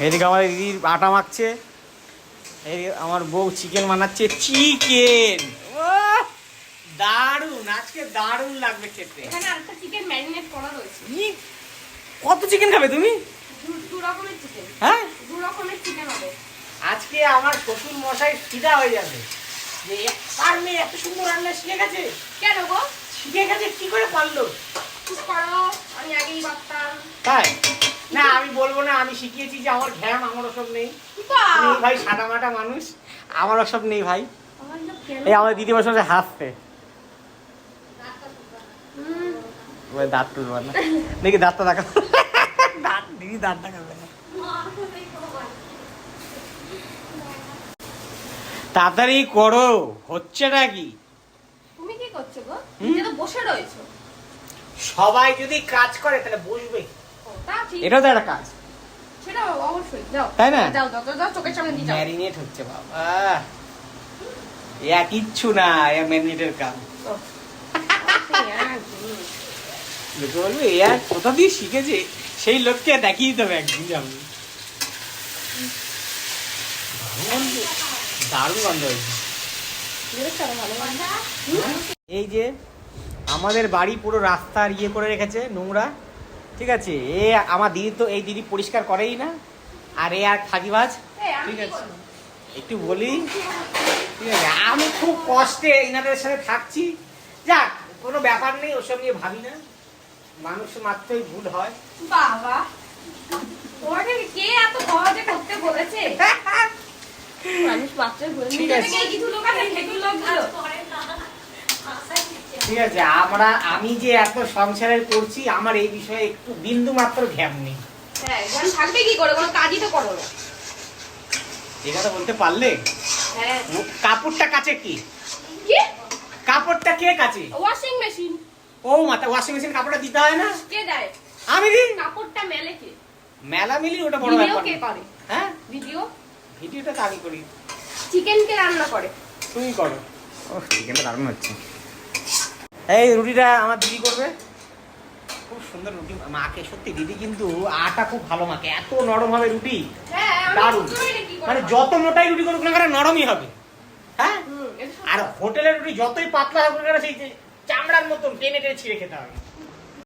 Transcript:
এদিকে আমার দিদির আটা মাখছে, এই আমার বউ চিকেন বানাচ্ছে। চিকেন দারুন, আজকে দারুন লাগবে খেতে। এখানে আরেকটা চিকেন ম্যারিনেট করা রয়েছে। কত চিকেন খাবে তুমি? দু রকমের চিকেন। হ্যাঁ, দু রকমের চিকেন হবে আজকে আমার শ্বশুর মশাই ফিদা হয়ে যাবে যে আর মেয়ে এত সুন্দর রান্না শিখে গেছে। কেন গো? শিখে গেছে কি করে পারলো? চুপ করো, আমি আগেই ভাবতাম। তাই না, আমি বলবো না আমি শিখিয়েছি যে আমার ঘ্যাম, আমার ওসব নেই। বাহ! আমি ভাই সাদা মাটা মানুষ, আমার ওসব নেই ভাই। এই আমার দিদি বসে বসে হাসছে, দাঁত তুলবার না দেখি, দাঁতটা দেখা, দাঁত দিদি দাঁত দেখাবে না। তাড়াতাড়ি করো, হচ্ছেটা কি? তুমি কি করছো গো? তুমি তো বসে রয়েছো। সবাই যদি কাজ করে তাহলে বসবে, তা ঠিক। এটাও তো একটা কাজ, সেটা অবশ্যই। যাও, তাই না? যাও যাও যাও, চোখের সামনে দিয়ে যাও। ম্যারিনেট হচ্ছে বাবা, কিচ্ছু না, ম্যারিনেটের কাজ। লোকে বলবে কোথা দিয়ে শিখেছে, সেই লোককে দেখিয়ে দেবে একদিন যাবো। দারুণ গন্ধ হয়েছে। এই যে আমাদের বাড়ি পুরো রাস্তার ইয়ে করে রেখেছে, নোংরা, ঠিক আছে। আমার দিদি তো, এই দিদি পরিষ্কার করেই না, আর আর ফাঁকিবাজ, ঠিক আছে। একটু বলি, ঠিক আছে, আমি খুব কষ্টে এনাদের সাথে থাকছি। যাক, কোনো ব্যাপার নেই, ওসব নিয়ে ভাবি না, মানুষ মাত্রই ভুল হয়। বাবা, তোমাকে কে এত সহজে করতে বলেছে? মানুষ মাত্রই ভুল, ঠিক আছে। কিছু লোক আছে সেগুলো লোকগুলো। ঠিক আছে, আমি যে এত সংসারের করছি, আমার এই বিষয়ে একটু বিন্দু মাত্র ঘ্যাম নেই। হ্যাঁ, জ্ঞান থাকবে কি করে, কোনো কাজই তো করো না। এই কথা বলতে পারলে? হ্যাঁ। কাপড়টা কাচে কি? কি? কাপড়টা কে কাচে? Washing machine. ও মাথা, ওয়াশিং মেশিন কাপড়টা দিতে হয় না? কে দেয়? আমি দিই। কাপড়টা মেলে কে? মেলা মিলি ওটা বড় ভিডিও ব্যাপার কে না। করে? হ্যাঁ, ভিডিও? ভিডিওটা তো আমি করি। চিকেন কে রান্না করে? তুমি করো। ও, চিকেনটা দারুণ হচ্ছে। এই রুটিটা আমার দিদি করবে, খুব সুন্দর রুটি মাকে, সত্যি দিদি কিন্তু আটা খুব ভালো মাকে, এত নরম হবে রুটি, হ্যাঁ, আমি দারুণ। বুঝতে পারি কি করে। মানে যত মোটাই রুটি করুক না কেন নরমই হবে। হ্যাঁ, এটা সত্যি। আর হোটেলের রুটি যতই পাতলা হোক না কেন সেই যে চামড়ার মতন টেনে টেনে ছিঁড়ে খেতে হবে।